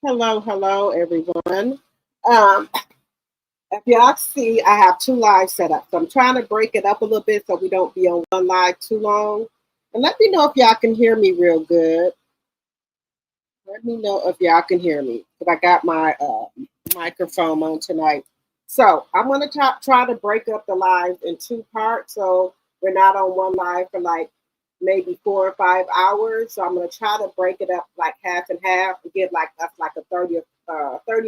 Hello, hello, everyone. Um, if y'all see, I have two lives set up. So I'm trying to break it up a little bit so we don't be on one live too long. And let me know if y'all can hear me real good. Let me know if y'all can hear me because I got my microphone on tonight. So I'm going to try to break up the lives in two parts. So we're not on one live for like maybe 4 or 5 hours. So I'm going to try to break it up like half and half and get like us like a 30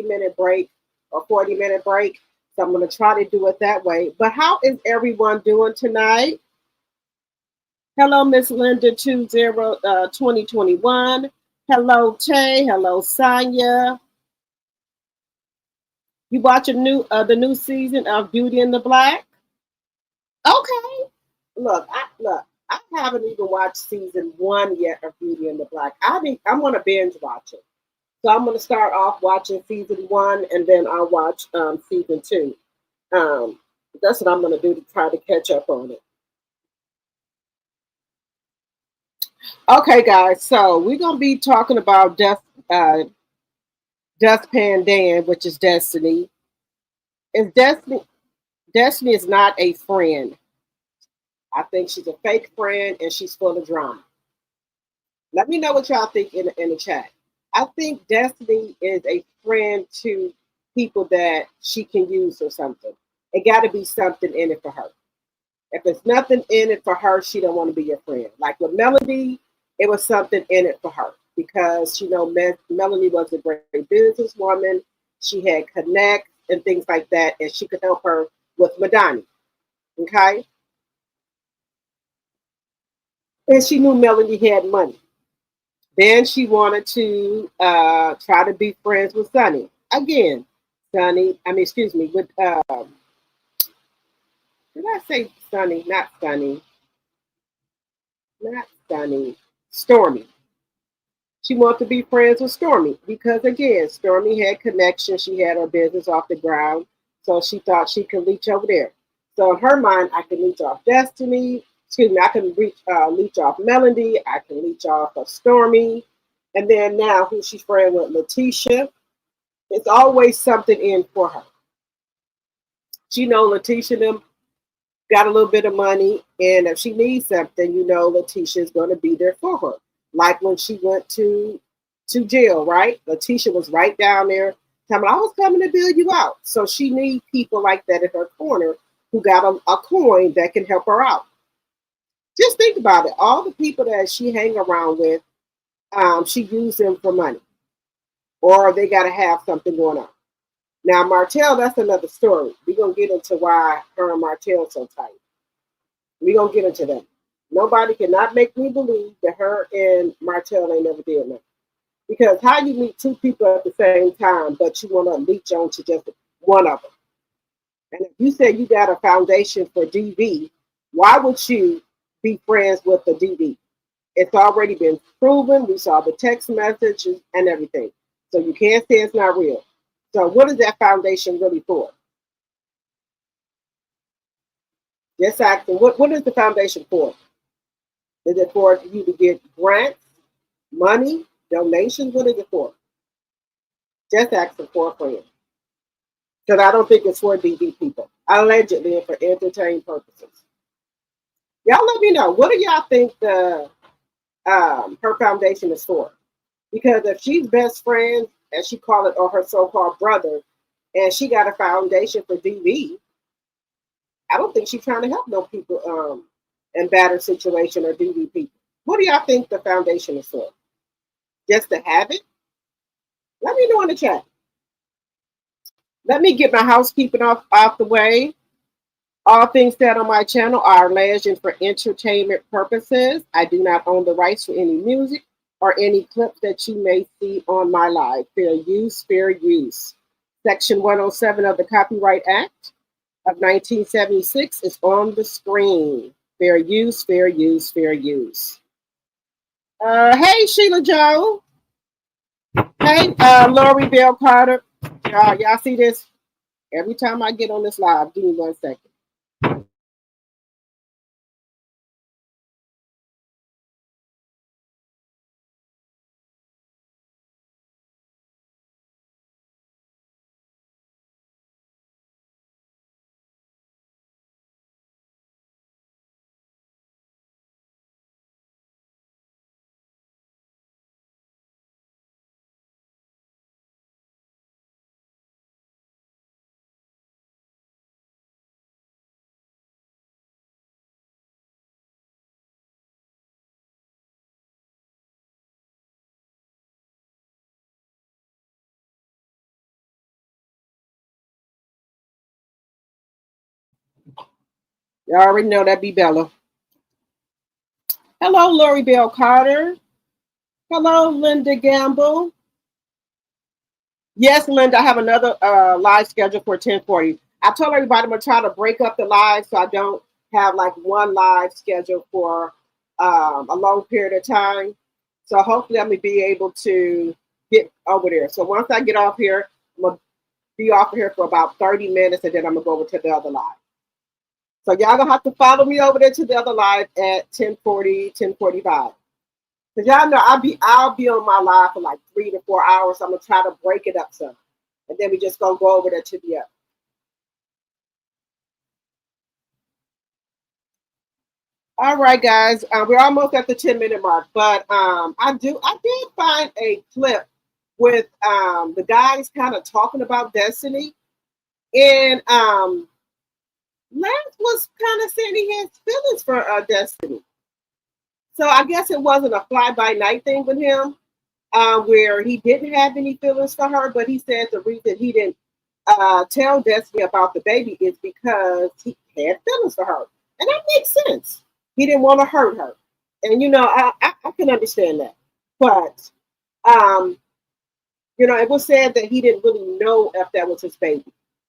minute break or 40 minute break. So I'm going to try to do it that way. But how is everyone doing tonight? Hello, Miss Linda 2021. Hello, Tay. Hello, Sonia. You watching the new season of Beauty and the Black? Okay. Look. I haven't even watched season one yet of Beauty and the Black. I'm gonna binge watch it. So I'm gonna start off watching season one, and then I'll watch season two. Um, that's what I'm gonna do to try to catch up on it. Okay, guys. So we're gonna be talking about Dustpan Dan, which is Destiny. Is Destiny is not a friend. I think she's a fake friend and she's full of drama. Let me know what y'all think in the chat. I think Destiny is a friend to people that she can use or something. It got to be something in it for her. If there's nothing in it for her, she don't want to be your friend. Like with Melody, it was something in it for her because Melanie was a great businesswoman. She had connect and things like that, and she could help her with Madani. Okay, and she knew Melanie had money. Then she wanted to try to be friends with Sonny. Again, excuse me, with, did I say Sonny? Not Sonny. Not Sonny. Stormy. She wanted to be friends with Stormy because, again, Stormy had connections. She had her business off the ground. So she thought she could reach over there. So in her mind, I can leech off Destiny. Excuse me, I can leech off Melody. I can leech off of Stormy. And then now, who she's friend with, Letitia. It's always something in for her. She know Letitia them got a little bit of money, and if she needs something, Letitia is going to be there for her. Like when she went to jail, right? Letitia was right down there telling her, I was coming to bail you out. So she needs people like that in her corner who got a coin that can help her out. Just think about it. All the people that she hang around with, she used them for money, or they got to have something going on. Now, Martell, that's another story. We're going to get into why her and Martell so tight. We're going to get into that. Nobody cannot make me believe that her and Martell ain't never did nothing. Because how you meet two people at the same time, but you want to leech on to just one of them? And if you say you got a foundation for DV, why would you be friends with the DV? It's already been proven. We saw the text messages and everything. So you can't say it's not real. So what is that foundation really for? Just asking, what is the foundation for? Is it for you to get grants, money, donations? What is it for? Just asking for a friend. Because I don't think it's for DV people. Allegedly and for entertainment purposes. Y'all let me know. What do y'all think the her foundation is for? Because if she's best friends, as she called it, or her so-called brother, and she got a foundation for DV, I don't think she's trying to help no people in battered situation or DV people. What do y'all think the foundation is for? Just to have it? Let me know in the chat. Let me get my housekeeping off the way. All things said on my channel are alleged and for entertainment purposes. I do not own the rights to any music or any clips that you may see on my live. Fair use, fair use. Section 107 of the Copyright Act of 1976 is on the screen. Fair use, fair use, fair use. Hey, Sheila Joe. Hey, Lori Bell Carter. Y'all see this? Every time I get on this live, give me 1 second. You already know that be Bella. Hello, Lori Bell Carter. Hello, Linda Gamble. Yes, Linda, I have another live schedule for 10:40. I told everybody I'm gonna try to break up the live so I don't have like one live schedule for a long period of time. So hopefully I'm gonna be able to get over there. So once I get off here, I'm gonna be off here for about 30 minutes and then I'm gonna go over to the other live. So y'all gonna have to follow me over there to the other live at 10:40, 10:45. Cause y'all know I'll be on my live for like 3 to 4 hours. So I'm gonna try to break it up some, and then we just gonna go over there to the other. All right, guys, we're almost at the 10-minute mark, but I did find a clip with the guys kind of talking about Destiny, and Lance was kind of saying he has feelings for Destiny. So I guess it wasn't a fly by night thing with him, where he didn't have any feelings for her, but he said the reason he didn't tell Destiny about the baby is because he had feelings for her, and that makes sense. He didn't want to hurt her, and I can understand that. But um, it was said that he didn't really know if that was his baby.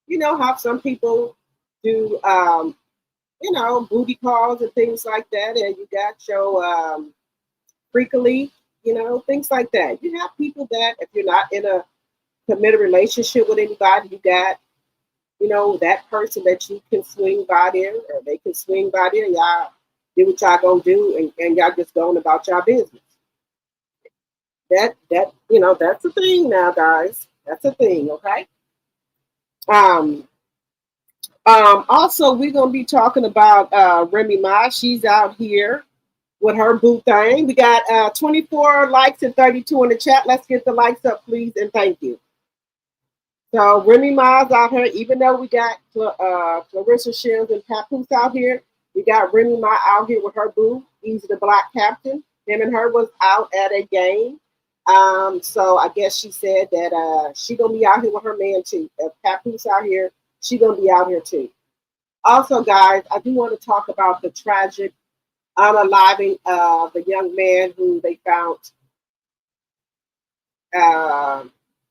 You know how some people do, booty calls and things like that, and you got your freakily, things like that. You have people that if you're not in a committed relationship with anybody, you got, that person that you can swing by there or they can swing by there. Y'all do what y'all gonna do and y'all just going about y'all business. That's a thing now, guys. That's a thing, okay? Um, also we're gonna be talking about Remy Ma. She's out here with her boo thing. We got 24 likes and 32 in the chat. Let's get the likes up, please, and thank you. So Remy Ma's out here, even though we got Clarissa Shields and Papoose out here, we got Remy Ma out here with her boo, Easy the Black Captain. Him and her was out at a game. So I guess she said that she gonna be out here with her man too. If Papoose out here, she gonna be out here too. Also, guys, I do want to talk about the tragic unaliving of the young man who they found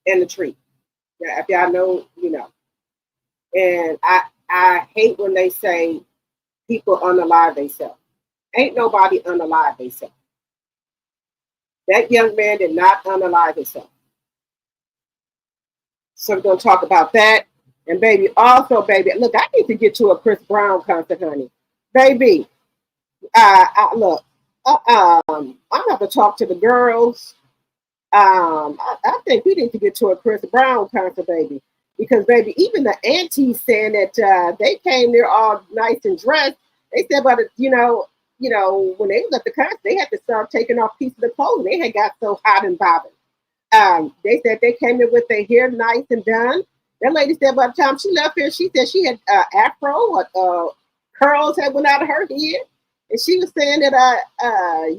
in the tree. Yeah, if y'all know, you know. And I hate when they say people unalive themselves. Ain't nobody unalive themselves. That young man did not unalive himself. So we're gonna talk about that. And baby, also, baby, look, I need to get to a Chris Brown concert, honey. Baby, look, I'm gonna have to talk to the girls. I think we need to get to a Chris Brown concert, baby, because baby, even the aunties saying that they came there all nice and dressed. They said, but when they was at the concert, they had to start taking off pieces of clothing. They had got so hot and bothered. They said they came in with their hair nice and done. That lady said by the time she left here, she said she had afro curls that went out of her head. And she was saying that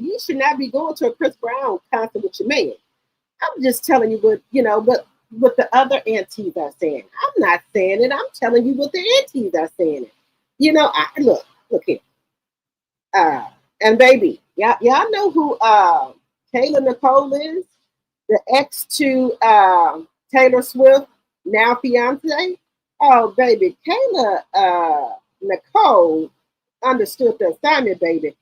you should not be going to a Chris Brown concert with your man. I'm just telling you what the other aunties are saying. I'm not saying it. I'm telling you what the aunties are saying it. Look here. And baby, y'all know who Kayla Nicole is? The ex to Taylor Swift, now fiance. Oh, baby, Kayla Nicole understood the assignment, baby.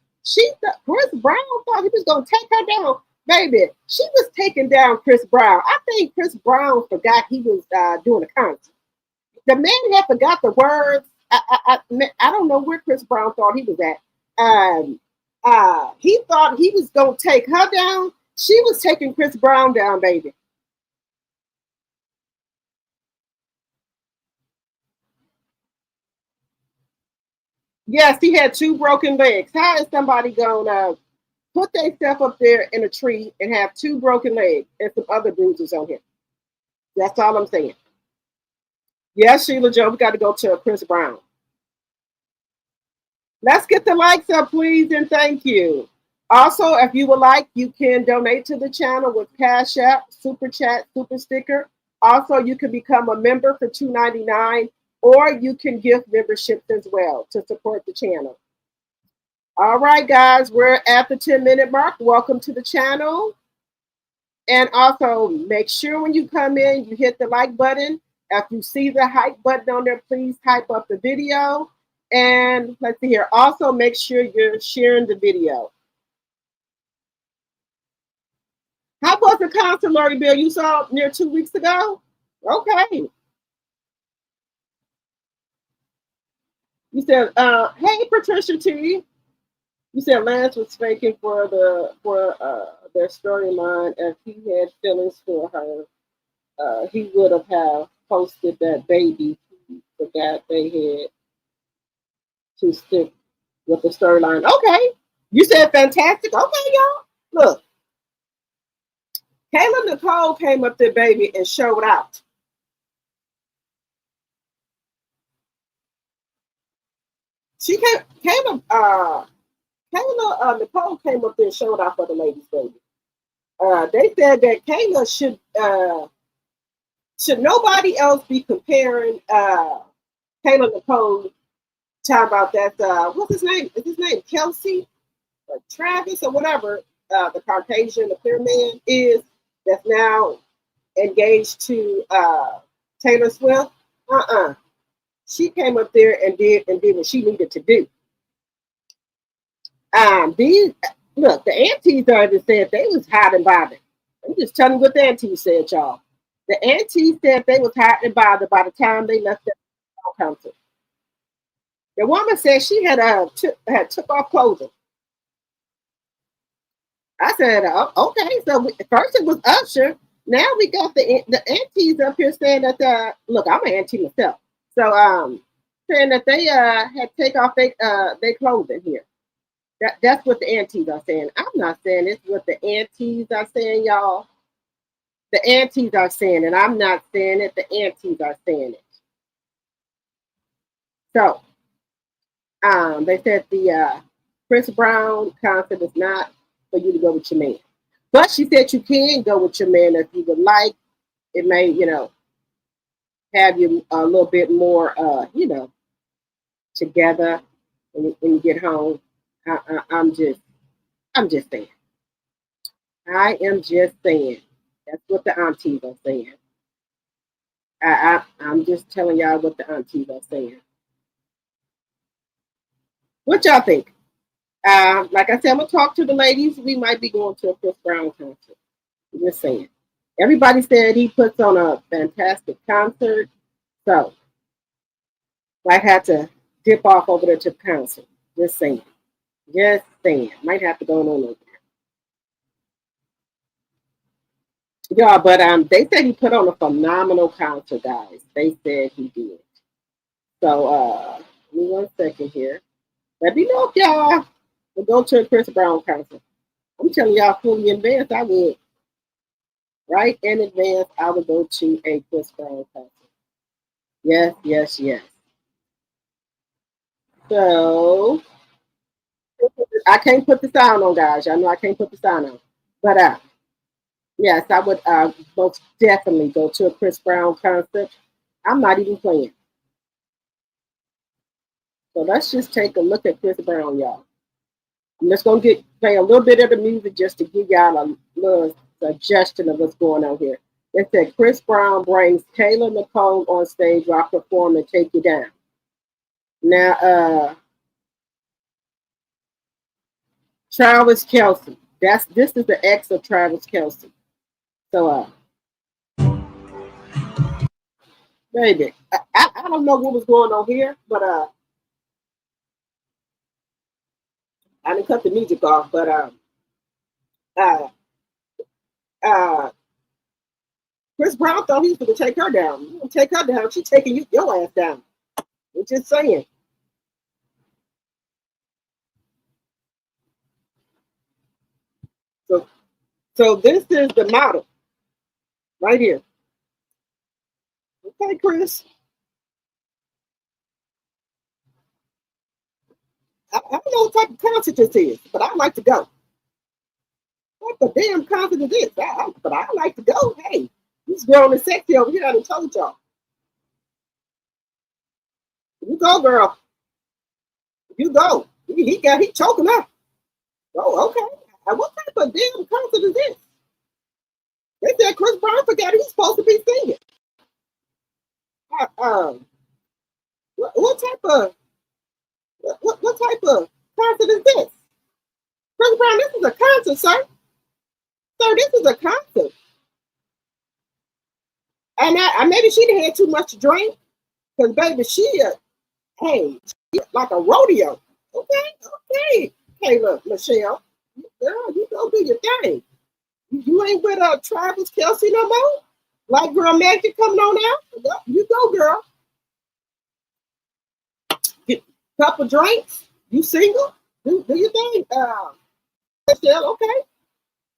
Chris Brown thought he was gonna take her down, baby. She was taking down Chris Brown. I think Chris Brown forgot he was doing a concert. The man had forgot the words. I don't know where Chris Brown thought he was at. He thought he was gonna take her down. She was taking Chris Brown down, baby. Yes, he had 2 broken legs. How is somebody gonna put themselves up there in a tree and have 2 broken legs and some other bruises on him? That's all I'm saying. Yes, Sheila Joe, we got to go to Chris Brown. Let's get the likes up, please, and thank you. Also, if you would like, you can donate to the channel with Cash App, Super Chat, Super Sticker. Also, you can become a member for $2.99 or you can gift memberships as well to support the channel. All right, guys, we're at the 10-minute mark. Welcome to the channel. And also make sure when you come in, you hit the like button. If you see the hype button on there, please type up the video. And let's see here. Also, make sure you're sharing the video. How was the concert, Lori Bill? You saw near 2 weeks ago? Okay. You said, hey, Patricia T. You said Lance was faking for their storyline. If he had feelings for her, he would have posted that baby. He forgot they had to stick with the storyline. Okay. You said fantastic. Okay, y'all. Look, Kayla Nicole came up there, baby, and showed out. She came up, Kayla Nicole came up there and showed out for the ladies, baby. They said that Kayla should nobody else be comparing Kayla Nicole, talking about that, what's his name? Is his name Kelsey or Travis or whatever, the Caucasian, the clear man is, that's now engaged to Taylor Swift. She came up there and did what she needed to do. Look, the aunties already said they was hot and bothered. I'm just telling you what the aunties said, y'all. The aunties said they was hot and bothered by the time they left the concert. The woman said she had took off clothing. I said, okay. So first it was Usher. Now we got the aunties up here saying that look, I'm an auntie myself. So saying that they had to take off their clothing here. That's what the aunties are saying. I'm not saying it's what the aunties are saying, y'all. The aunties are saying it. I'm not saying it. The aunties are saying it. So they said the Chris Brown concert is not for you to go with your man. But she said you can go with your man if you would like. It may, have you a little bit more, together when you get home. I'm just saying. I am just saying. That's what the aunties are saying. I'm just telling y'all what the aunties are saying. What y'all think? Like I said, I'm gonna talk to the ladies. We might be going to a Chris Brown concert. I'm just saying. Everybody said he puts on a fantastic concert, so might have to dip off over there to the concert. Just saying. Just saying. Might have to go on over there. Yeah, but they said he put on a phenomenal concert, guys. They said he did. So give me 1 second here. Let me know if y'all will go to a Chris Brown concert. I'm telling y'all fully in advance, I would. Right in advance, I would go to a Chris Brown concert. Yes, yes, yes. So I can't put the sound on, guys. I know I can't put the sound on. But yes, I would most definitely go to a Chris Brown concert. I'm not even playing. So let's just take a look at Chris Brown, y'all. I'm just gonna play a little bit of the music just to give y'all a little suggestion of what's going on here. It said Chris Brown brings Kayla Nicole on stage while performing "Take You Down." Now, Travis Kelce. This is the ex of Travis Kelce. So, baby, I don't know what was going on here, but I didn't cut the music off. But uh, uh, Chris Brown thought he was going to take her down. You take her down, she's taking your ass down. I'm just saying. So this is the model right here. Okay, Chris. I don't know what type of concert this is, but I like to go. What the damn concert is this? But I like to go. Hey, this grown and sexy over here. I done told y'all. You go, girl. You go. He choking up. Oh, okay. What type of damn concert is this? They said Chris Brown forgot he's supposed to be singing. What type of what type of concert is this? Chris Brown, this is a concert, sir. Sir, this is a concert. And maybe she didn't have too much to drink, because baby, hey, she like a rodeo. Okay. Hey, look, Michelle, girl, you go do your thing. You ain't with Travis Kelsey no more. Like girl magic coming on out. You go, girl. Get a couple drinks. You single? Do your thing. Michelle, okay.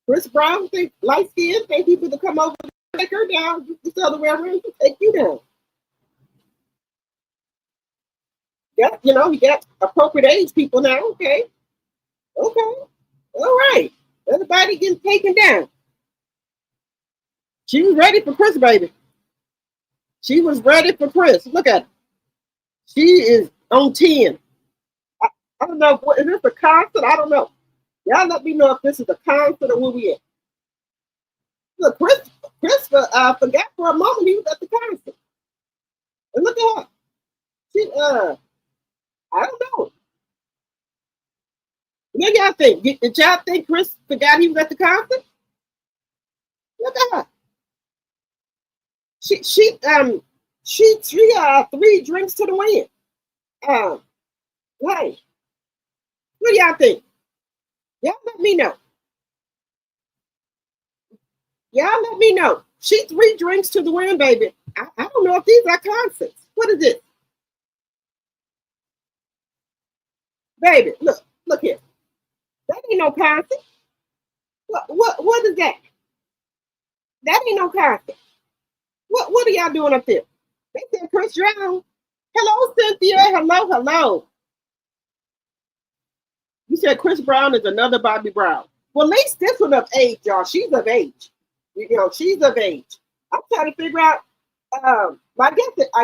Chris Brown, think light skin, think people to come over and take her down. This other way around to take you down. Yeah, you got appropriate age people now. Okay. All right. Everybody getting taken down. She was ready for Chris, baby. She was ready for Chris. Look at her. She is on 10. I don't know. Is this a concert? I don't know. Y'all let me know if this is a concert or where we at. Look, Chris forgot for a moment he was at the concert. And look at her. She I don't know. What y'all think? Did y'all think Chris forgot he was at the concert? Look at her. She 3 drinks to the wind. Hey, what do y'all think? Y'all let me know. Y'all let me know. She 3 drinks to the wind, baby. I don't know if these are concerts. What is this? Baby, look here. That ain't no concert. What is that? That ain't no concert. What are y'all doing up there? They said Chris Brown. Hello, Cynthia. Hello. You said Chris Brown is another Bobby Brown. Well, at least this one of age, y'all. She's of age. She's of age. I'm trying to figure out. I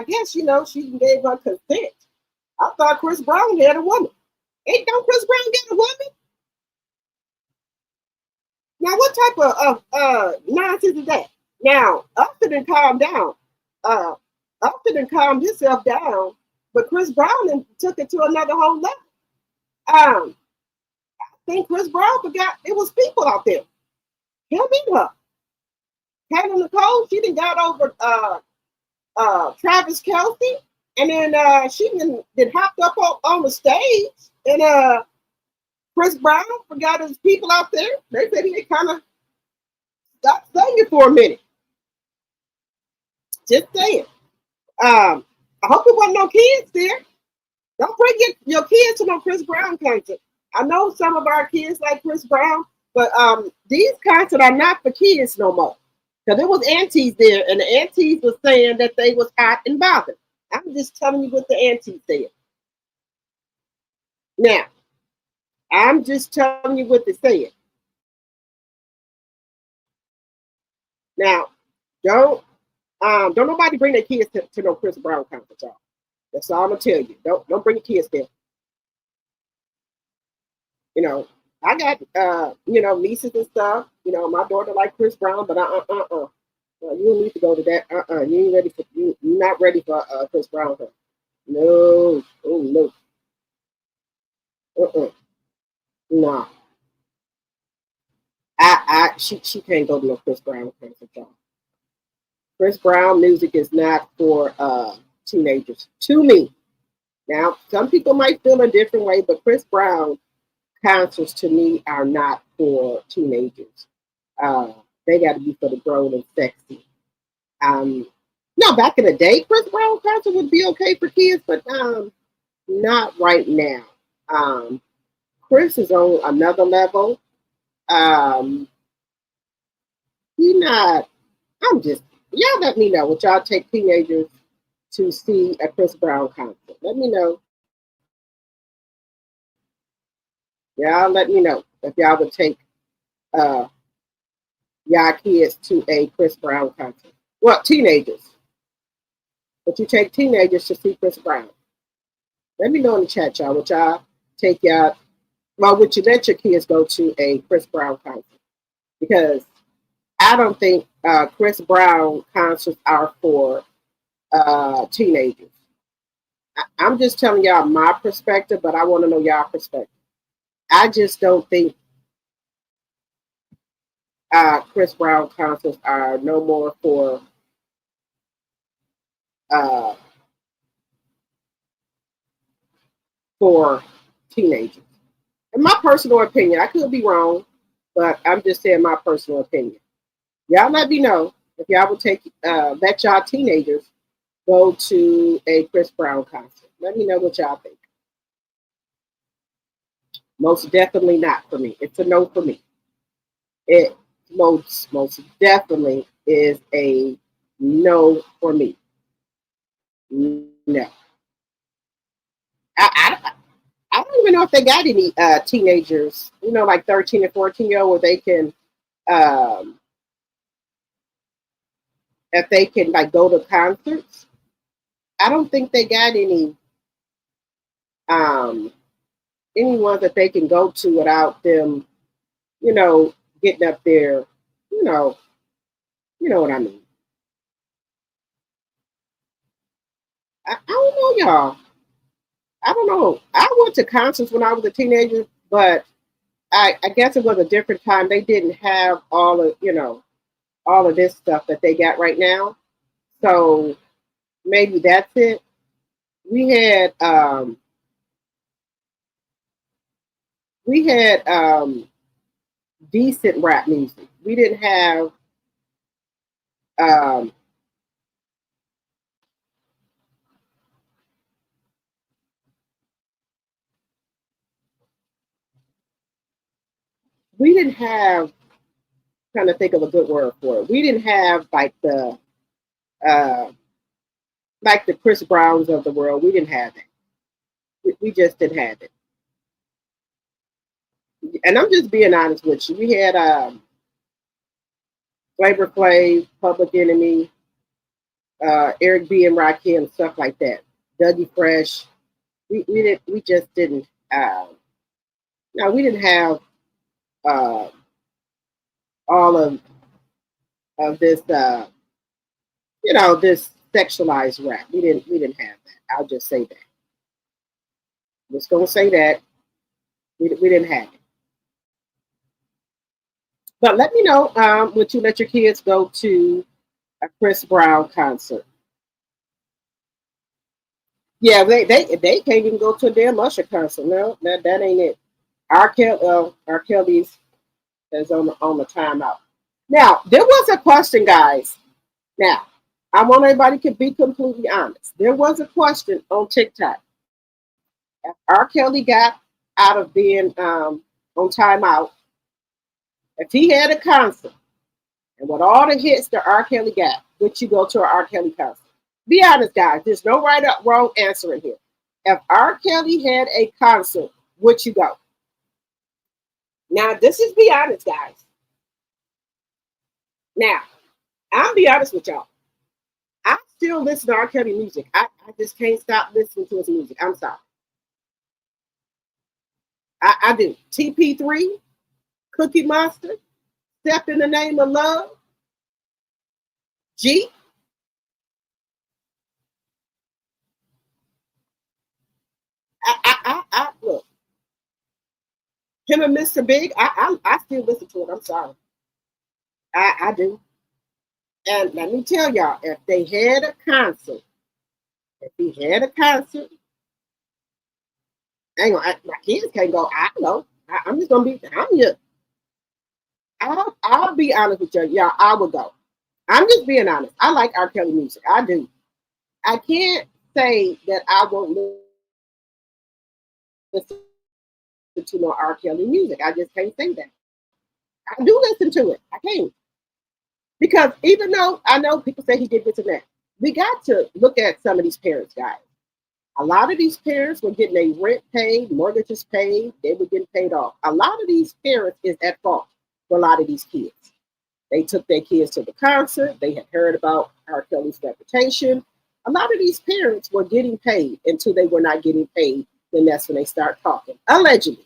guess she gave her consent. I thought Chris Brown had a woman. Don't Chris Brown get a woman? Now, what type of nonsense is that? Now, Upton done calmed down. Upton done calmed himself down, but Chris Brown took it to another whole level. I think Chris Brown forgot it was people out there. Him and her. Hannah Nicole, she done got over Travis Kelsey, and then she then hopped up on the stage, and Chris Brown forgot his people out there. They said he kind of stopped singing for a minute. Just saying. I hope it wasn't no kids there. Don't bring your kids to no Chris Brown concert. I know some of our kids like Chris Brown, but these concerts are not for kids no more. Because there was aunties there, and the aunties were saying that they was hot and bothered. I'm just telling you what the aunties said. Now, I'm just telling you what they said. Now, don't nobody bring their kids to no Chris Brown concert, y'all. That's all I'm gonna tell you. Don't bring your kids there. I got nieces and stuff. My daughter like Chris Brown, but you don't need to go to that. You ain't ready for you're not ready for Chris Brown. No, oh no, no. She can't go to no Chris Brown concert, y'all. Chris Brown music is not for teenagers. To me, now some people might feel a different way, but Chris Brown concerts to me are not for teenagers. They got to be for the grown and sexy. No, back in the day, Chris Brown concert would be okay for kids, but not right now. Chris is on another level. He not. Y'all let me know. Would y'all take teenagers to see a Chris Brown concert? Let me know. Y'all let me know if y'all would take y'all kids to a Chris Brown concert. Well, teenagers. But you take teenagers to see Chris Brown. Let me know in the chat, y'all. Would y'all take y'all? Well, would you let your kids go to a Chris Brown concert? Because I don't think Chris Brown concerts are for teenagers. I'm just telling y'all my perspective, but I want to know y'all perspective. I just don't think Chris Brown concerts are no more uh, for teenagers. In my personal opinion, I could be wrong, but I'm just saying my personal opinion. Y'all let me know if y'all would take let y'all teenagers go to a Chris Brown concert. Let me know what y'all think. Most definitely not for me. It's a no for me. It most definitely is a no for me. No. I, I don't even know if they got any teenagers, like 13 and 14-year-old, where they can, um, if they can like go to concerts. I don't think they got um, any ones that they can go to without them, you know, getting up there, you know, you know what I mean. I don't know, y'all. I don't know. I went to concerts when I was a teenager, but I guess it was a different time. They didn't have all of this stuff that they got right now. So maybe that's it. We had um, we had decent rap music. Um, we didn't have trying to think of a good word for it. We didn't have uh, like the Chris Browns of the world. We didn't have it. We just didn't have it. And I'm just being honest with you. We had Flavor Flav, Public Enemy, Eric B and Rakim, stuff like that. Dougie Fresh. We just didn't. No, we didn't have uh, all of this. This sexualized rap. We didn't have that. I'll just say that. I'm just gonna say that we didn't have it. But let me know. Would you let your kids go to a Chris Brown concert? Yeah, they can't even go to a damn Usher concert. No, that ain't it. R. Kelly's is on the timeout. Now there was a question, guys. Now I want everybody to be completely honest. There was a question on TikTok. R. Kelly got out of being on timeout. If he had a concert and with all the hits that R. Kelly got, would you go to an R. Kelly concert? Be honest, guys. There's no right or wrong answer in here. If R. Kelly had a concert, would you go? Now, this is be honest, guys. Now, I'll be honest with y'all. I still listen to R. Kelly music. I just can't stop listening to his music. I'm sorry. I do. TP3, Cookie Monster, Step in the Name of Love, G. Look, him and Mr. Big, I still listen to it. I'm sorry. I do. And let me tell y'all, if they had a concert, if he had a concert, my kids can't go. I know. I'm just gonna be. I'm just. I'll be honest with you, y'all. I would go. I'm just being honest. I like R. Kelly music. I do. I can't say that I won't listen to no R. Kelly music. I just can't say that. I do listen to it. I can't. Because even though I know people say he did this and that, we got to look at some of these parents, guys. A lot of these parents were getting their rent paid, mortgages paid, they were getting paid off. A lot of these parents is at fault for a lot of these kids. They took their kids to the concert, they had heard about R. Kelly's reputation. A A lot of these parents were getting paid until they were not getting paid. Then that's when they start talking. Allegedly.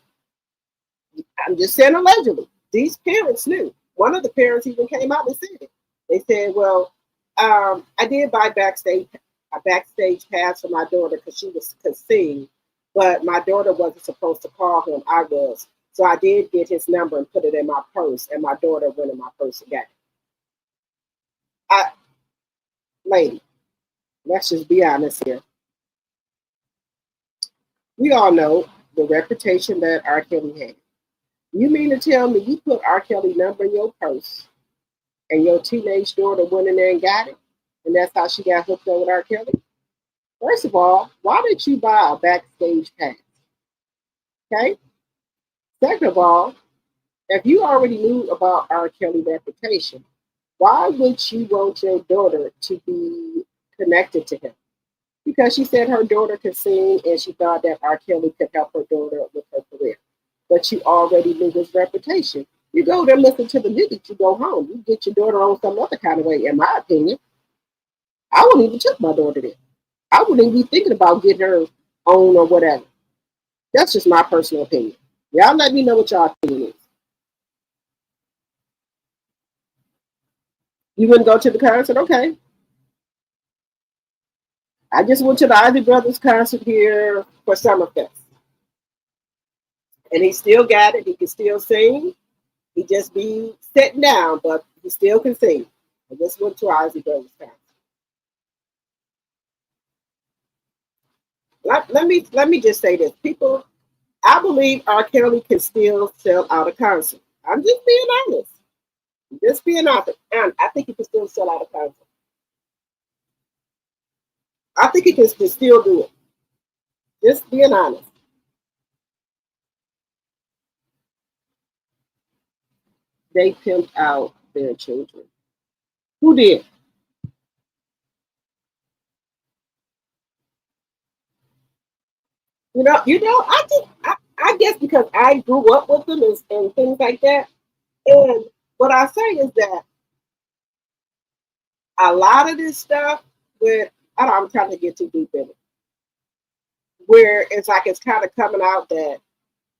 I'm just saying allegedly. These parents knew. One of the parents even came out and said it. They said, well, I did buy a backstage pass for my daughter because she could sing, but my daughter wasn't supposed to call him. I was. So I did get his number and put it in my purse, and my daughter went in my purse and got it. I, lady, let's just be honest here. We all know the reputation that R. Kelly had. You mean to tell me you put R. Kelly number in your purse and your teenage daughter went in there and got it? And that's how she got hooked up with R. Kelly? First of all, why did you buy a backstage pass? Okay? Second of all, if you already knew about R. Kelly's reputation, why would you want your daughter to be connected to him? Because she said her daughter could sing and she thought that R. Kelly could help her daughter with her career. But you already knew his reputation. You go there, listen to the music, you go home. You get your daughter on some other kind of way, in my opinion. I wouldn't even took my daughter there. I wouldn't even be thinking about getting her on or whatever. That's just my personal opinion. Y'all let me know what y'all opinion is. You wouldn't go to the concert? Okay. I just went to the Ivy Brothers concert here for Summerfest. And he still got it. He can still sing. He just be sitting down, but he still can sing. I just went to Ivy Brothers concert. Let me just say this. People, I believe R. Kelly can still sell out a concert. I'm just being honest. Just being honest. And I think he can still sell out a concert. I think he can still do it. Just being honest. They pimped out their children. Who did? I guess because I grew up with them and things like that. And what I say is that a lot of this stuff with I don't I'm trying to get too deep in it, where it's like it's kind of coming out that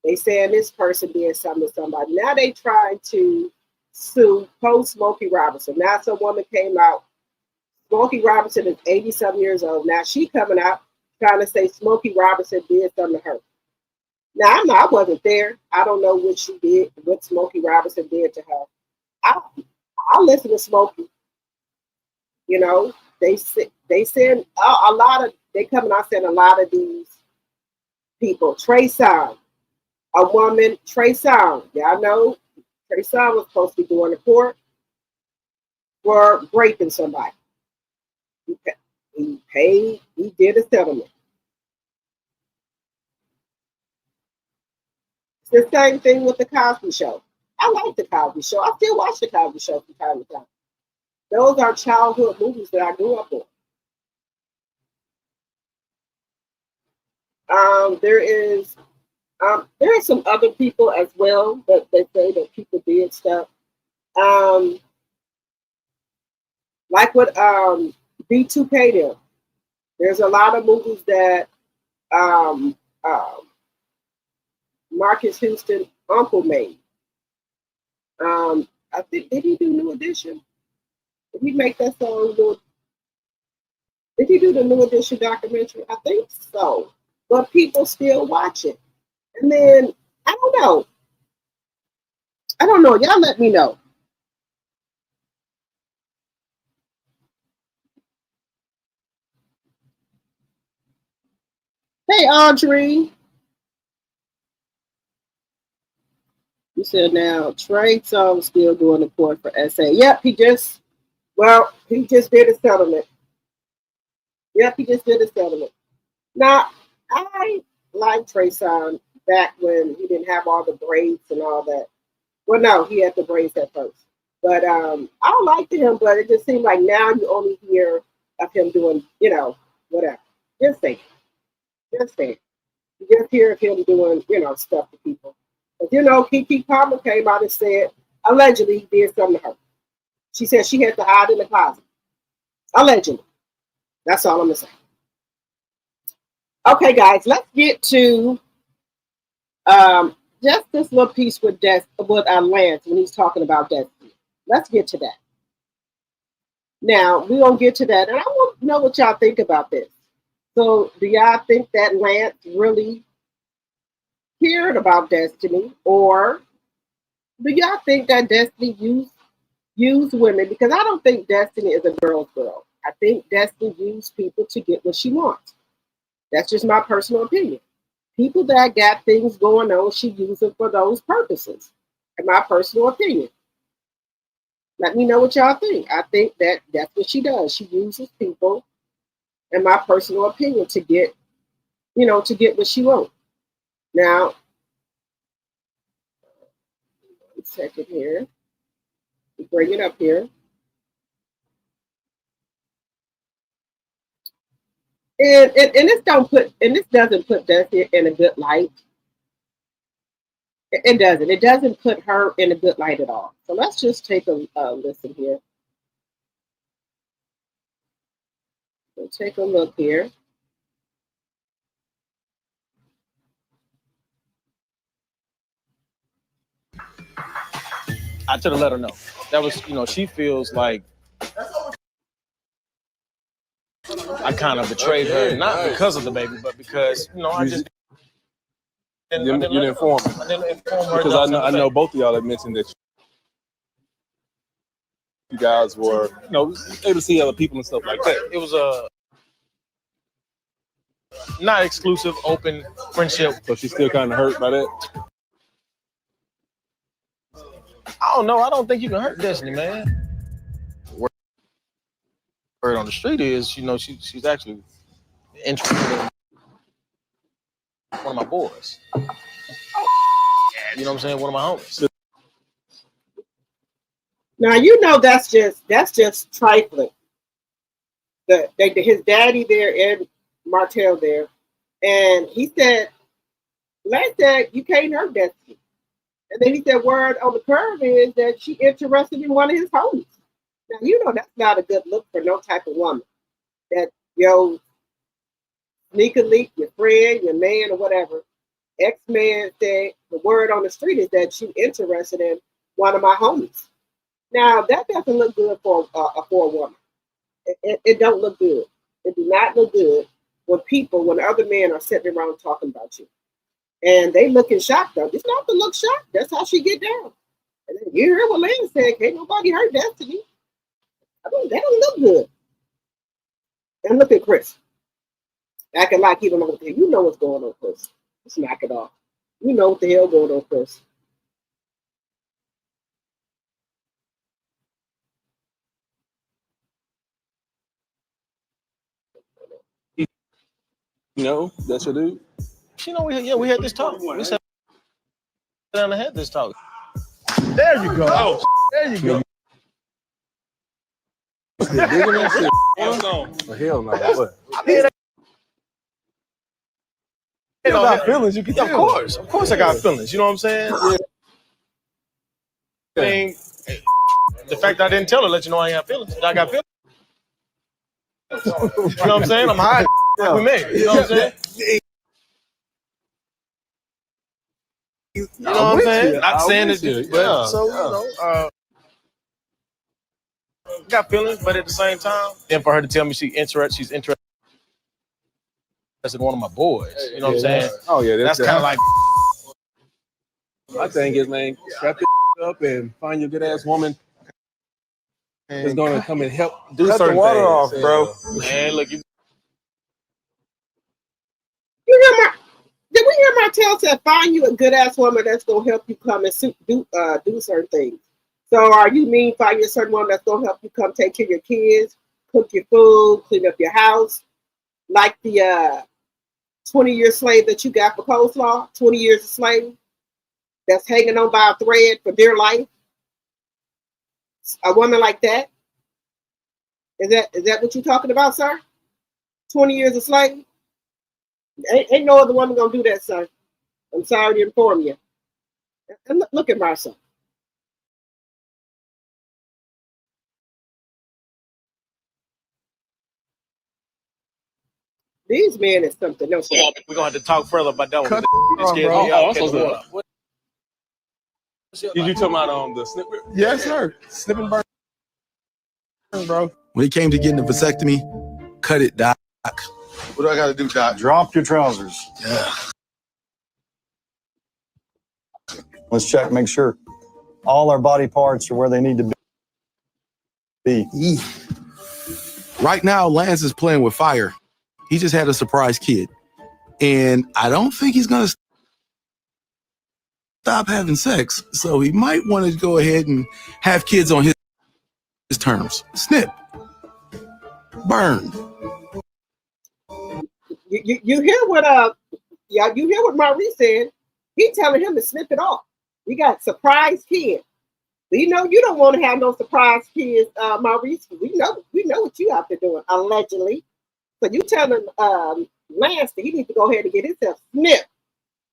they saying this person did something to somebody. Now they trying to sue post Smokey Robinson. Now some woman came out. Smokey Robinson is 80 some years old. Now she coming out trying to say Smokey Robinson did something to her. Now I wasn't there. I don't know what she did, what Smokey Robinson did to her. I I listen to Smokey. You know, they send a lot of they coming out saying a lot of these people. Trey Songz, a woman, Trey Songz. Y'all know Trey Songz was supposed to be going to court for raping somebody. He, he paid. He did a settlement. It's the same thing with the Cosby Show. I like the Cosby Show. I still watch the Cosby Show from time to time. Those are childhood movies that I grew up with. There is there are some other people as well that they say that people did stuff. Um, like with B2K them. There's a lot of movies that um, uh, Marcus Houston uncle made. I think did he do New Edition? Did he make that song? Did he do the New Edition documentary? I think so. But people still watch it. And then I don't know. I don't know. Y'all let me know. Hey Audrey. You said now Trey Songz still doing the court for SA. Yep, he just did a settlement. Yep, he just did a settlement. Now I like Trey Songz back when he didn't have all the braids and all that. Well, no, he had the braids at first. But I liked him, but it just seemed like now you only hear of him doing, whatever. Just saying. Just saying. You just hear of him doing, stuff to people. But Kiki Palmer came out and said allegedly he did something to her. She said she had to hide in the closet. Allegedly. That's all I'm gonna say. Okay, guys, let's get to just this little piece with Lance when he's talking about destiny. Let's get to that. Now we're gonna get to that, and I want to know what y'all think about this. So, do y'all think that Lance really cared about Destiny, or do y'all think that Destiny used women? Because I don't think Destiny is a girl's girl. I think Destiny used people to get what she wants. That's just my personal opinion. People that got things going on, she used them for those purposes. In my personal opinion. Let me know what y'all think. I think that that's what she does. She uses people, in my personal opinion, to get, to get what she wants. Now, 1 second here. Bring it up here. And this doesn't put Dusty in a good light. It doesn't. It doesn't put her in a good light at all. So let's just take a listen here. We'll take a look here. I should have let her know. That was, she feels like I kind of betrayed her, not because of the baby, but because, I just you didn't inform me. I didn't inform her. Because I know both of y'all had mentioned that you guys were, able to see other people and stuff like that. It was a not exclusive, open friendship. So she's still kind of hurt by that? I don't know. I don't think you can hurt Destiny, man. Word on the street is, she's actually interested in one of my boys. You know what I'm saying? One of my homies. Now that's just trifling. His daddy there and Martell there, and he said, Lance said, you can't hurt Destiny. And then he said, word on the curve is that she interested in one of his homies. Now, that's not a good look for no type of woman. That, sneak a leak, your friend, your man, or whatever. Ex-man said, the word on the street is that you interested in one of my homies. Now, that doesn't look good for a woman. It don't look good. It do not look good when other men are sitting around talking about you. And they looking shocked, though. It's not to look shocked. That's how she get down. And then you hear what Lane said, can't nobody hurt Destiny. That don't look good. And look at Chris. Acting like he don't know what the hell. You know what's going on, Chris. Just knock it off. You know what the hell going on, Chris. That's your dude? We had this talk. We sat down and had this talk. There you go. Oh, there you go. Hell no. What? You got feelings, you can tell. Of course I got feelings. You know what I'm saying? Yeah. I mean, the fact that I didn't tell her let you know I ain't have feelings. I got feelings. You know what I'm saying? I'm hiding with me. You know what I'm saying? You know what I'm saying? Not saying it, but so got feelings, but at the same time, and for her to tell me she's interested in one of my boys. You know what I'm saying? Oh yeah, that's kind of like. My thing is, man, strap your up and find your good ass woman that's gonna come and help do cut certain the water things, off, bro. Man, look, you hear did we hear Martell said find you a good ass woman that's gonna help you come and do certain things? So are you mean find you a certain woman that's gonna help you come take care of your kids, cook your food, clean up your house, like the 20-year slave that you got for coleslaw, 20 years of slave that's hanging on by a thread for dear life? A woman like that? Is that what you're talking about, sir? 20 years of slave? Ain't no other woman gonna do that, sir. I'm sorry to inform you. And look at Marcel. These men is something else. We're gonna have to talk further about that one. Cut It scared bro. me Oh, out. I'm Okay, supposed what? Did you talking about the snip? Yes, sir. Snip and burn, bro. When he came to getting a vasectomy, cut it, Doc. What do I got to do, Doc? Drop your trousers. Yeah. Let's check, make sure all our body parts are where they need to be. Right now, Lance is playing with fire. He just had a surprise kid. And I don't think he's going to stop having sex. So he might want to go ahead and have kids on his terms. Snip. Burn. You hear what you hear what Maurice said. He telling him to snip it off. We got surprise kids. We know you don't want to have no surprise kids, Maurice. We know what you out there doing, allegedly. So you telling Lance that he needs to go ahead and get himself snipped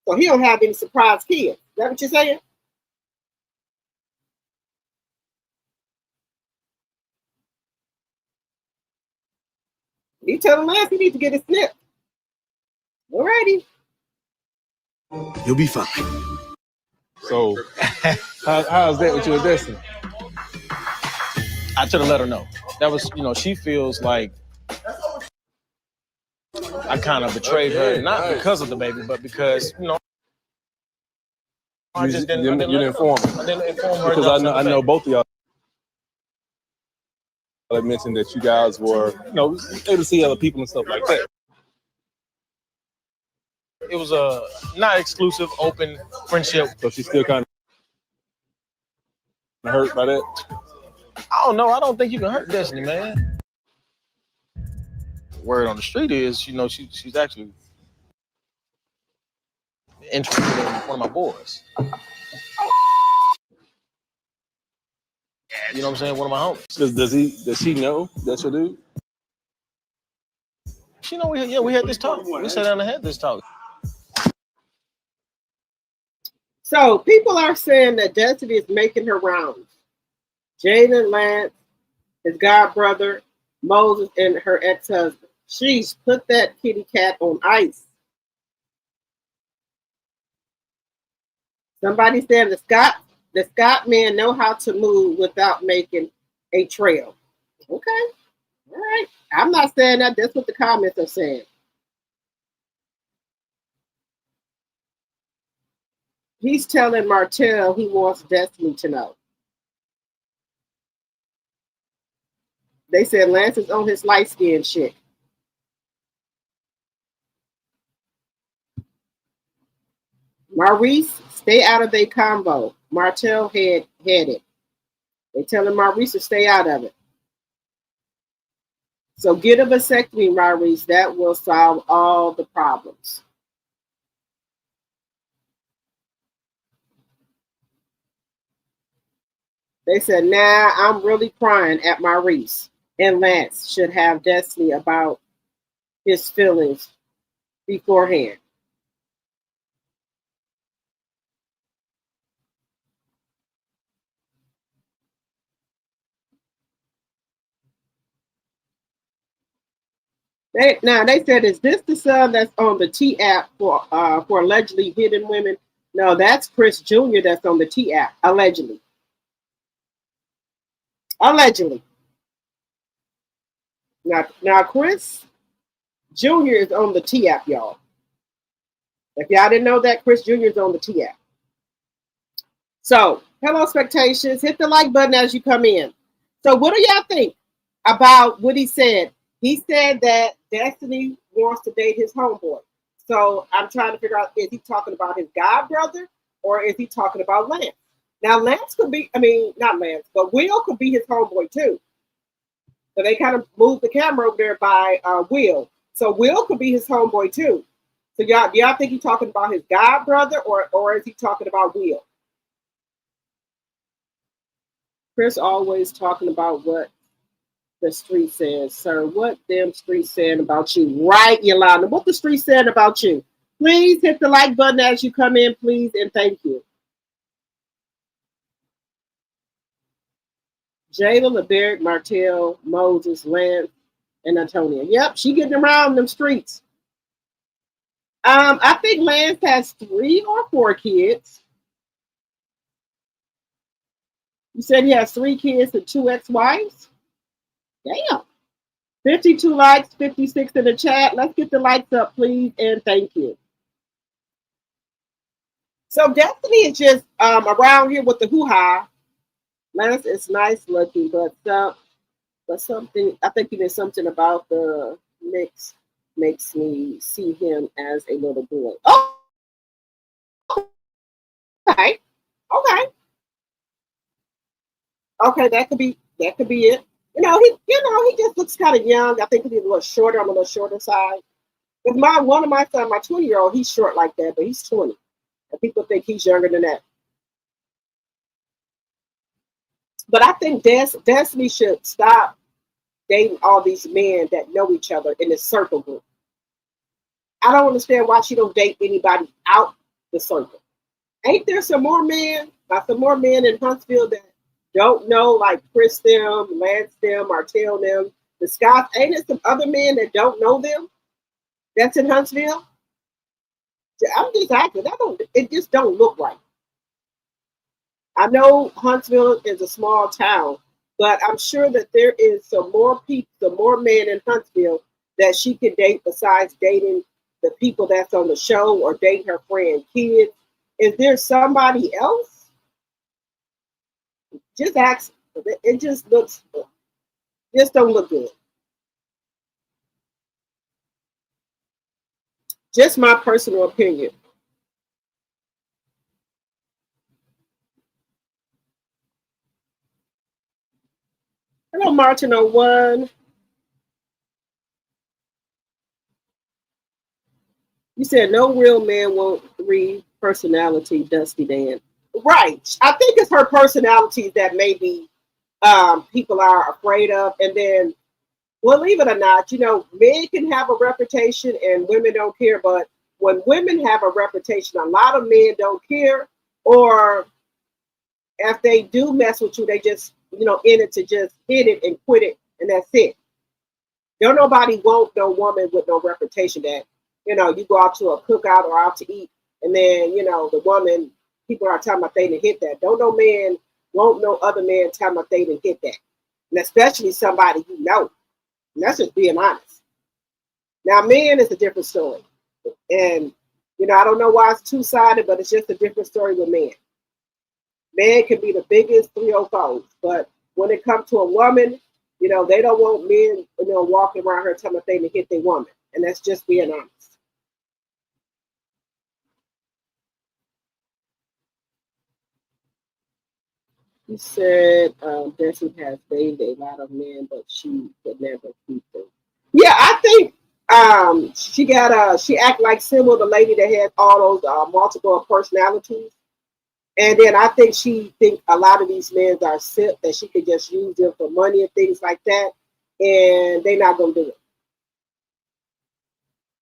so he don't have any surprise kids. Is that what you're saying? You telling Lance he needs to get his snip. Alrighty. You'll be fine. So, how's that with you and Destiny? I should have let her know. That was, she feels like I kind of betrayed her, not because of the baby, but because, I just didn't. You didn't inform her. I didn't inform her because I know both of y'all. I mentioned that you guys were, able to see other people and stuff like that. It was a not exclusive, open friendship. So she's still kind of hurt by that. I don't know. I don't think you can hurt Destiny, man. Word on the street is, she's actually interested in one of my boys. You know what I'm saying? One of my homies. Does she know that's your dude? She know we had this talk. We sat down and had this talk. So people are saying that Destiny is making her rounds. Jaden, Lance, his god brother, Moses, and her ex-husband. She's put that kitty cat on ice. Somebody said the Scott men know how to move without making a trail. Okay. All right. I'm not saying that. That's what the comments are saying. He's telling Martell he wants Destiny to know. They said Lance is on his light-skinned shit. Maurice, stay out of their combo. Martell had it. They telling Maurice to stay out of it. So get a vasectomy, Maurice. That will solve all the problems. They said, nah, I'm really crying at Maurice. And Lance should have Destiny about his feelings beforehand. They said, is this the son that's on the T app for allegedly hitting women? No, that's Chris Jr. that's on the T app, allegedly. Allegedly. Now Chris Jr. is on the T app, y'all. If y'all didn't know that, Chris Jr. is on the T app. So, hello, expectations. Hit the like button as you come in. So, what do y'all think about what he said? He said that Destiny wants to date his homeboy. So, I'm trying to figure out, is he talking about his god brother or is he talking about Lance? Now, Lance could be, not Lance, but Will could be his homeboy too. So, they kind of moved the camera over there by Will. So, Will could be his homeboy too. So, do y'all think he's talking about his god brother or is he talking about Will? Chris always talking about what the street says, sir. What them streets saying about you? Right, Yolanda. What the street saying about you? Please hit the like button as you come in, please, and thank you. Jayla, LeBerick, Martell, Moses, Lance, And Antonia. Yep, she getting around them streets. I think Lance has 3 or 4 kids. You said he has 3 kids and 2 ex-wives? Damn. 52 likes, 56 in the chat. Let's get the likes up, please, and thank you. So Destiny is just around here with the hoo-ha. Lance is nice looking, but something, I think there's something about the mix makes me see him as a little boy. Oh, okay. Okay. Okay, that could be it. He just looks kind of young. I think he's a little shorter on the little shorter side. Because one of my son, my 20-year-old, he's short like that, but he's 20. And people think he's younger than that. But I think Destiny should stop dating all these men that know each other in this circle group. I don't understand why she don't date anybody out the circle. Ain't there some more men in Huntsville that don't know, like Chris them, Lance them, Martell them, the Scotts? Ain't there some other men that don't know them that's in Huntsville? I'm just asking. It just don't look right. I know Huntsville is a small town, but I'm sure that there is some more men in Huntsville that she could date besides dating the people that's on the show or date her friend kids. Is there somebody else? Just ask. It just don't look good. Just my personal opinion. Hello, Martin 01. You said no real man want 3 personality, Dusty Dan. Right. I think it's her personality that maybe people are afraid of. And then, believe it or not, men can have a reputation and women don't care. But when women have a reputation, a lot of men don't care. Or if they do mess with you, they just, in it to just hit it and quit it. And that's it. Don't nobody want no woman with no reputation that, you go out to a cookout or out to eat. And then, the woman, people are talking about they didn't hit that. Don't no man want no other man talking about they didn't hit that. And especially somebody you know. And that's just being honest. Now, men is a different story. And, I don't know why it's two-sided, but it's just a different story with men. Men can be the biggest 304s. But when it comes to a woman, they don't want men, walking around her telling they didn't hit their woman. And that's just being honest. He said Desi has dated a lot of men, but she could never keep them. Yeah, I think she act like Sybil, the lady that had all those multiple personalities. And then I think she think a lot of these men are sick, that she could just use them for money and things like that. And they're not going to do it.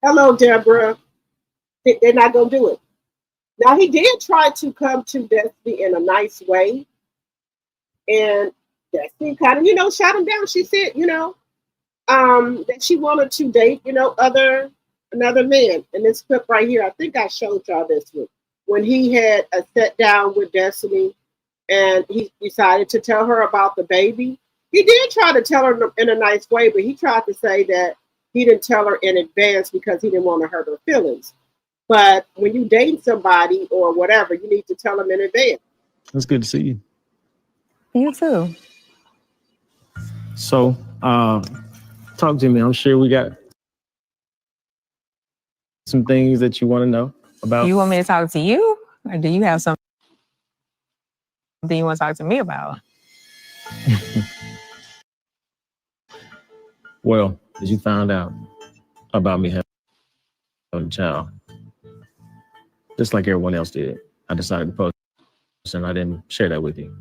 Hello, Deborah. They're not going to do it. Now, he did try to come to Destiny in a nice way. And Destiny kind of, shot him down. She said, that she wanted to date, another man. And this clip right here, I think I showed y'all this one. When he had a sit down with Destiny and he decided to tell her about the baby. He did try to tell her in a nice way, but he tried to say that he didn't tell her in advance because he didn't want to hurt her feelings. But when you date somebody or whatever, you need to tell them in advance. It's good to see you. You too. So, talk to me. I'm sure we got some things that you want to know about. You want me to talk to you? Or do you have something you want to talk to me about? Well, as you found out about me having a child, just like everyone else did, I decided to post and I didn't share that with you.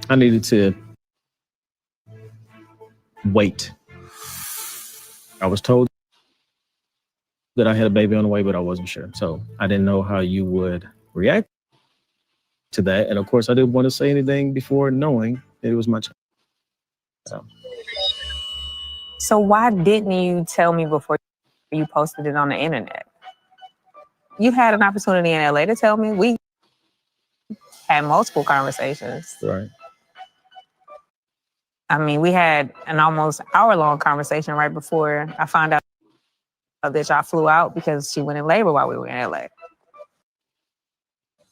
I needed to wait. I was told that I had a baby on the way, but I wasn't sure. So I didn't know how you would react to that. And of course, I didn't want to say anything before knowing that it was my child. So So why didn't you tell me before you posted it on the internet? You had an opportunity in LA to tell me. We had multiple conversations. Right. I mean, we had an almost hour-long conversation right before I found out that y'all flew out because she went in labor while we were in LA.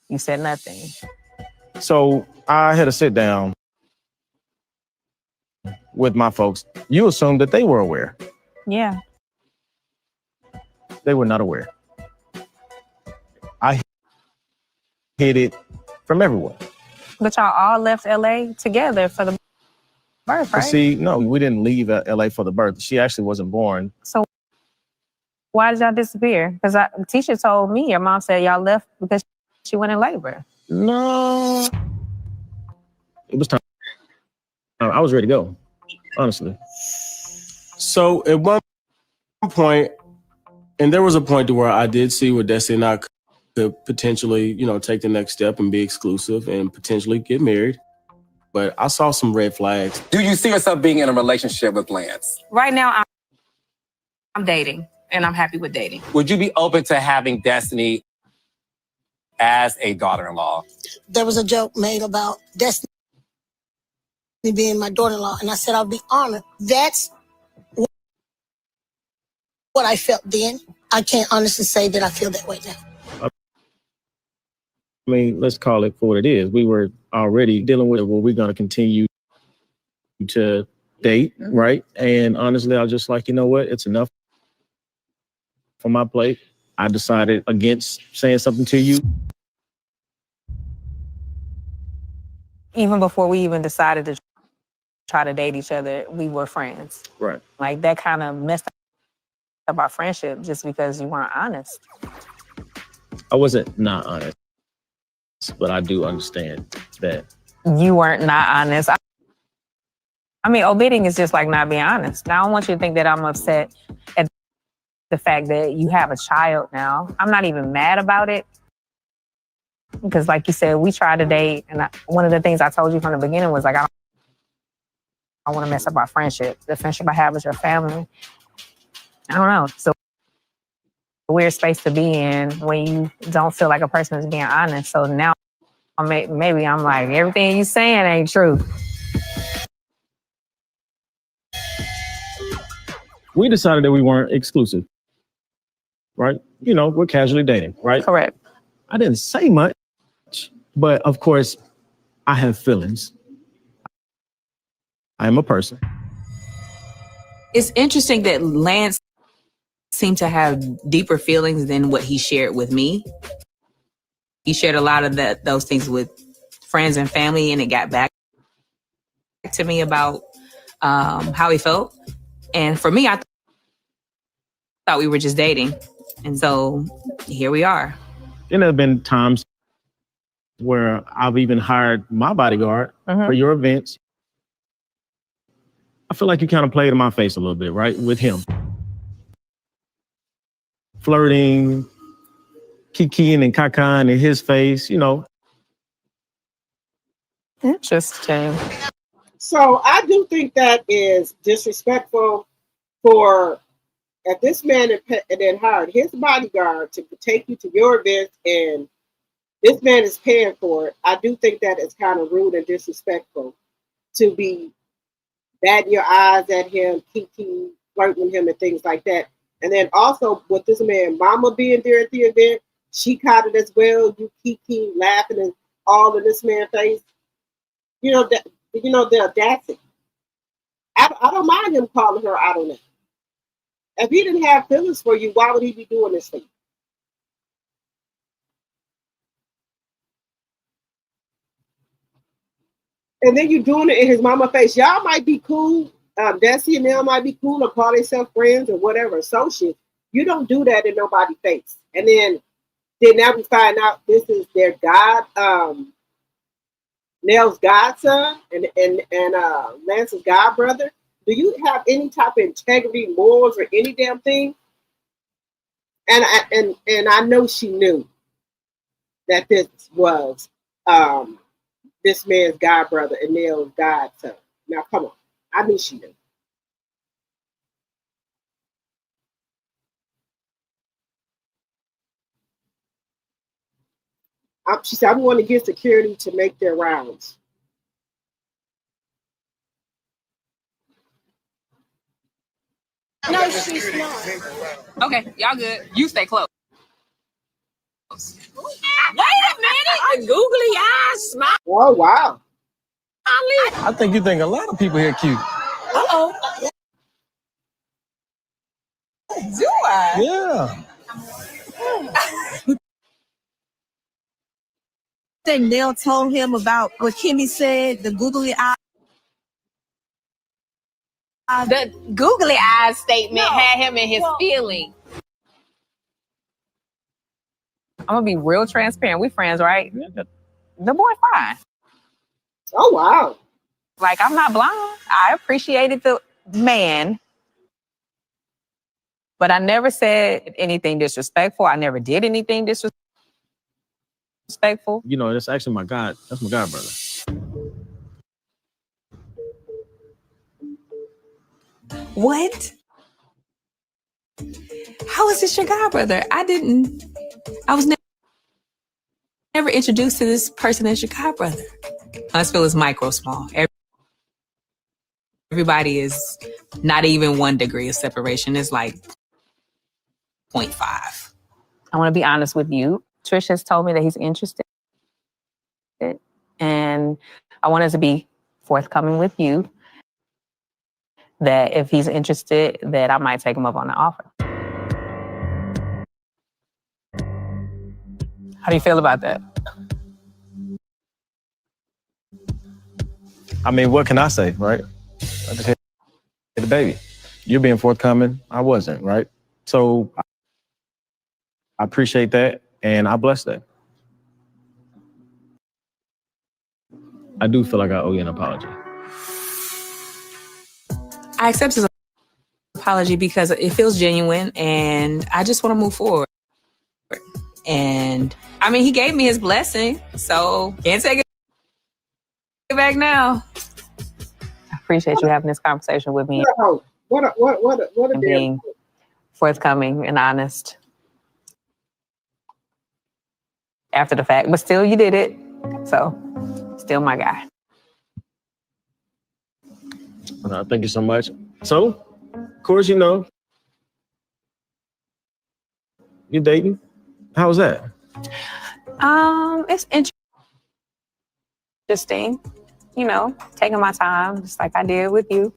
You said nothing. So I had a sit down with my folks. You assumed that they were aware. Yeah. They were not aware. I hid it from everyone. But y'all all left LA together for the birth, But right? see, no, we didn't leave LA for the birth. She actually wasn't born. So why did y'all disappear? Because Tisha told me your mom said y'all left because she went in labor. No. It was time. I was ready to go, honestly. So at one point, and there was a point to where I did see where Destiny and I could potentially, take the next step and be exclusive and potentially get married. But I saw some red flags. Do you see yourself being in a relationship with Lance? Right now, I'm dating, and I'm happy with dating. Would you be open to having Destiny as a daughter-in-law? There was a joke made about Destiny being my daughter-in-law, and I said I'll be honored. That's what I felt then. I can't honestly say that I feel that way now. I mean, let's call it for what it is. We were already dealing with it. Well, we're going to continue to date, right? And honestly, I was just like, you know what? It's enough for my plate. I decided against saying something to you. Even before we even decided to try to date each other, we were friends. Right. Like that kind of messed up our friendship just because you weren't honest. I wasn't not honest, but I do understand that. You weren't not honest. I mean, omitting is just like not being honest. Now, I don't want you to think that I'm upset at the fact that you have a child now. I'm not even mad about it. Because like you said, we tried to date. And one of the things I told you from the beginning was like, I want to mess up our friendship. The friendship I have with your family. I don't know. So a weird space to be in when you don't feel like a person is being honest. So now maybe I'm like, everything you saying ain't true. We decided that we weren't exclusive, right? We're casually dating, right? Correct. I didn't say much, but of course, I have feelings. I am a person. It's interesting that Lance seemed to have deeper feelings than what he shared with me. He shared a lot of those things with friends and family, and it got back to me about how he felt. And for me, I thought we were just dating. And so here we are. And there have been times where I've even hired my bodyguard for your events. I feel like you kind of played in my face a little bit, right? With him. Flirting, kikiing and cacaing in his face, Interesting. So I do think that is disrespectful for if this man then hired his bodyguard to take you to your events and this man is paying for it. I do think that is kind of rude and disrespectful to be batting your eyes at him, kiki, flirting with him and things like that. And then also with this man, mama being there at the event, she caught it as well. You kiki, laughing and all in this man's face. The audacity. I don't mind him calling her out on it. If he didn't have feelings for you, why would he be doing this thing? And then you doing it in his mama face. Y'all might be cool. Desi and them might be cool or call themselves friends or whatever, associates. You don't do that in nobody's face. And then now we find out this is their Nell's godson and Lance's god brother. Do you have any type of integrity, morals, or any damn thing? And I know she knew that this was this man's god brother and Nell's godson. Now come on, I knew she knew. She said, I'm going to get security to make their rounds. No, she's not. Okay, y'all good. You stay close. Wait a minute. The googly eyes smile. Oh, wow. I think you think a lot of people here cute. Uh-oh. Do I? Yeah. Think Nell told him about what Kimmy said, the googly eye. The googly eyes statement had him in his feeling. I'm gonna be real transparent. We friends, right? The boy fine. Oh, wow. Like, I'm not blind. I appreciated the man, but I never said anything disrespectful. I never did anything disrespectful. You know, that's actually my god. That's my god brother. What? How is this your god brother? I was never introduced to this person as your god brother. Huntsville is micro small. Everybody is not even 1 degree of separation. It's like 0.5. I want to be honest with you. Trish has told me that he's interested. And I wanted to be forthcoming with you that if he's interested, that I might take him up on the offer. How do you feel about that? I mean, what can I say, right? I just had the baby. You're being forthcoming. I wasn't, right? So I appreciate that, and I bless that. I do feel like I owe you an apology. I accept his apology because it feels genuine, and I just want to move forward. And I mean, he gave me his blessing, so can't take it back now. I appreciate you having this conversation with me. What a being forthcoming and honest after the fact, but still you did it. So still my guy. Thank you so much. So, of course, you know, you're dating. How was that? It's interesting. You know, taking my time, just like I did with you.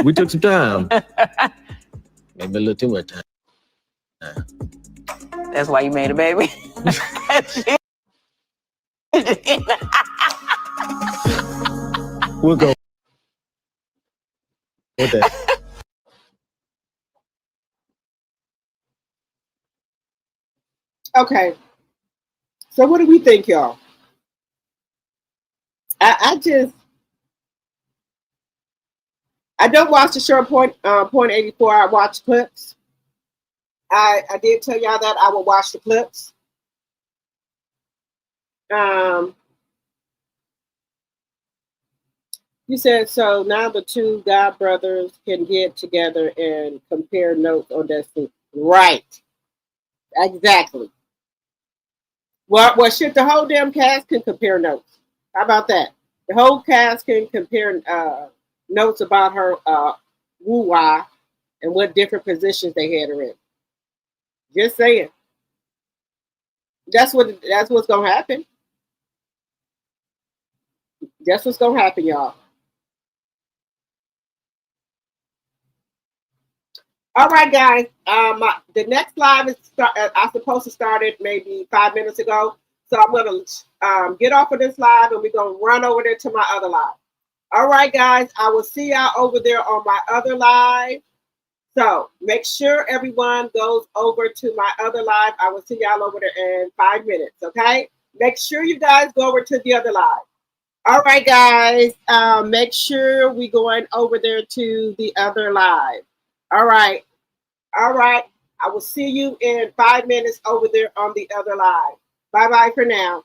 We took some time. Maybe a little too much time. That's why you made a baby. We'll go with that. Okay. So what do we think, y'all? I don't watch the show Point 84. I watch clips. I did tell y'all that I will watch the clips. You said so now the two God brothers can get together and compare notes on Destiny. Right. Exactly. Well, shit, the whole damn cast can compare notes. How about that? The whole cast can compare notes about her woo-wah and what different positions they had her in. Just saying. That's what's gonna happen. That's what's gonna happen, y'all. All right, guys. The next live is I'm supposed to start it maybe 5 minutes ago. So I'm gonna get off of this live and we're gonna run over there to my other live. All right, guys. I will see y'all over there on my other live. So make sure everyone goes over to my other live. I will see y'all over there in 5 minutes. Okay. Make sure you guys go over to the other live. All right, guys. Make sure we going over there to the other live. All right. All right. I will see you in 5 minutes over there on the other live. Bye-bye for now.